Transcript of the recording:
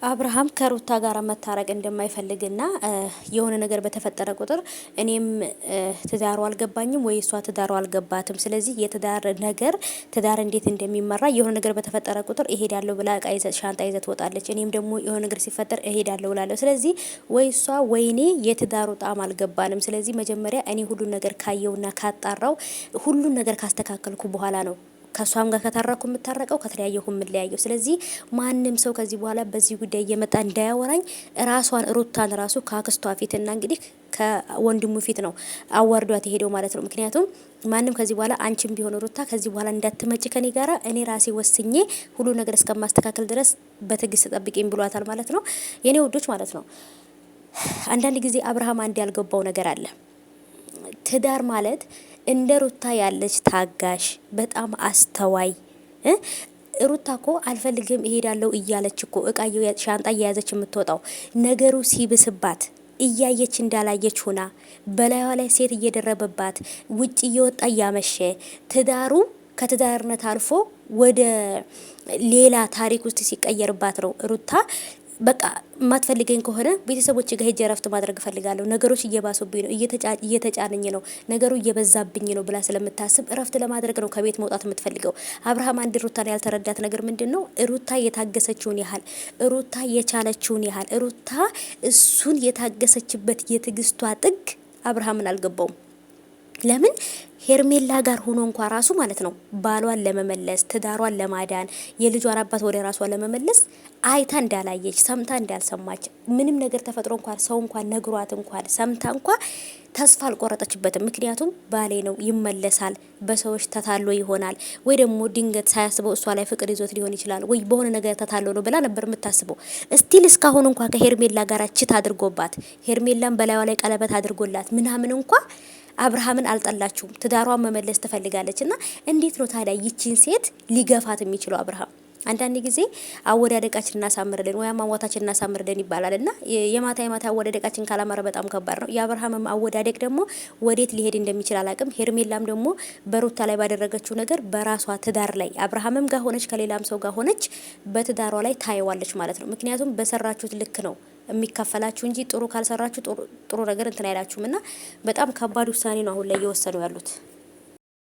አብርሃም ከሩታ ጋር መታረቅ እንደማይፈልግና የሆነ ነገር በተፈጠረ ቁጥር እኔም ትዳሩ አልገባኝም ወይ እሷ ትዳሩ አልገባትም። ስለዚህ የትዳር ነገር ትዳር እንዴት እንደሚመራ የሆነ ነገር በተፈጠረ ቁጥር እሄዳለሁ ብላ እቃ ይዘት ሻንጣ ይዘት ትወጣለች። እኔም ደግሞ የሆነ ነገር ሲፈጠር እሄዳለሁ እላለሁ። ስለዚህ ወይ እሷ ወይ እኔ የትዳሩ ጣም አልገባንም። ስለዚህ መጀመሪያ እኔ ሁሉን ነገር ካየውና ካጣራው ሁሉን ነገር ካስተካከልኩ በኋላ ነው ከሷም ጋር ከታረኩ የምታረቀው ከተለያየሁ የምለያየው። ስለዚህ ማንም ሰው ከዚህ በኋላ በዚህ ጉዳይ እየመጣ እንዳያወራኝ ራሷን ሩታን ራሱ ከአክስቷ ፊትና እንግዲህ ከወንድሙ ፊት ነው አዋርዷት የሄደው ማለት ነው። ምክንያቱም ማንም ከዚህ በኋላ አንቺም ቢሆን ሩታ ከዚህ በኋላ እንዳትመጪ ከኔ ጋራ እኔ ራሴ ወስኜ ሁሉ ነገር እስከማስተካከል ድረስ በትዕግስት ጠብቂኝ ብሏታል ማለት ነው። የኔ ውዶች ማለት ነው። አንዳንድ ጊዜ አብርሃም አንድ ያልገባው ነገር አለ። ትዳር ማለት እንደ ሩታ ያለች ታጋሽ በጣም አስተዋይ ሩታ ኮ አልፈልግም እሄዳለሁ እያለች እኮ እቃ ሻንጣ እየያዘች የምትወጣው ነገሩ ሲብስባት እያየች እንዳላየች ሆና በላይዋ ላይ ሴት እየደረበባት ውጭ እየወጣ እያመሸ ትዳሩ ከትዳርነት አልፎ ወደ ሌላ ታሪክ ውስጥ ሲቀየርባት ነው ሩታ በቃ ማትፈልገኝ ከሆነ ቤተሰቦች ጋር ሄጄ እረፍት ማድረግ እፈልጋለሁ፣ ነገሮች እየባሱብኝ ነው፣ እየተጫነኝ ነው፣ ነገሩ እየበዛብኝ ነው ብላ ስለምታስብ እረፍት ለማድረግ ነው ከቤት መውጣት የምትፈልገው። አብርሃም አንድ ሩታን ያልተረዳት ነገር ምንድነው? ሩታ የታገሰችውን ያህል ሩታ የቻለችውን ያህል ሩታ እሱን የታገሰችበት የትግስቷ ጥግ አብርሃምን አልገባውም። ለምን ሄርሜላ ጋር ሆኖ እንኳ ራሱ ማለት ነው ባሏን ለመመለስ ትዳሯን ለማዳን የልጇን አባት ወደ ራሷ ለመመለስ አይታ እንዳላየች ሰምታ እንዳልሰማች ምንም ነገር ተፈጥሮ እንኳን ሰው እንኳን ነግሯት እንኳን ሰምታ እንኳን ተስፋ አልቆረጠችበትም። ምክንያቱም ባሌ ነው ይመለሳል፣ በሰዎች ተታሎ ይሆናል ወይ ደግሞ ድንገት ሳያስበው እሷ ላይ ፍቅር ይዞት ሊሆን ይችላል ወይ በሆነ ነገር ተታሎ ነው ብላ ነበር የምታስበው። እስቲል እስካሁን እንኳን ከሄርሜላ ጋር ችት አድርጎባት ሄርሜላን በላይዋ ላይ ቀለበት አድርጎላት ምናምን እንኳን አብርሃምን አልጠላችሁም፣ ትዳሯን መመለስ ትፈልጋለች። እና እንዴት ነው ታዲያ ይቺን ሴት ሊገፋት የሚችለው አብርሃም? አንዳንድ ጊዜ አወዳደቃችን እናሳምርልን ወይ አሟሟታችን እናሳምርልን ይባላል እና የማታ አወዳደቃችን ካላማረ በጣም ከባድ ነው። የአብርሃምም አወዳደቅ ደግሞ ወዴት ሊሄድ እንደሚችል አላቅም። ሄርሜላም ደግሞ በሩታ ላይ ባደረገችው ነገር በራሷ ትዳር ላይ አብርሃምም ጋር ሆነች ከሌላም ሰው ጋር ሆነች በትዳሯ ላይ ታይዋለች ማለት ነው። ምክንያቱም በሰራችሁት ልክ ነው የሚከፈላችሁ እንጂ ጥሩ ካልሰራችሁ ጥሩ ነገር እንትን አይላችሁም። እና በጣም ከባድ ውሳኔ ነው አሁን ላይ እየወሰኑ ያሉት።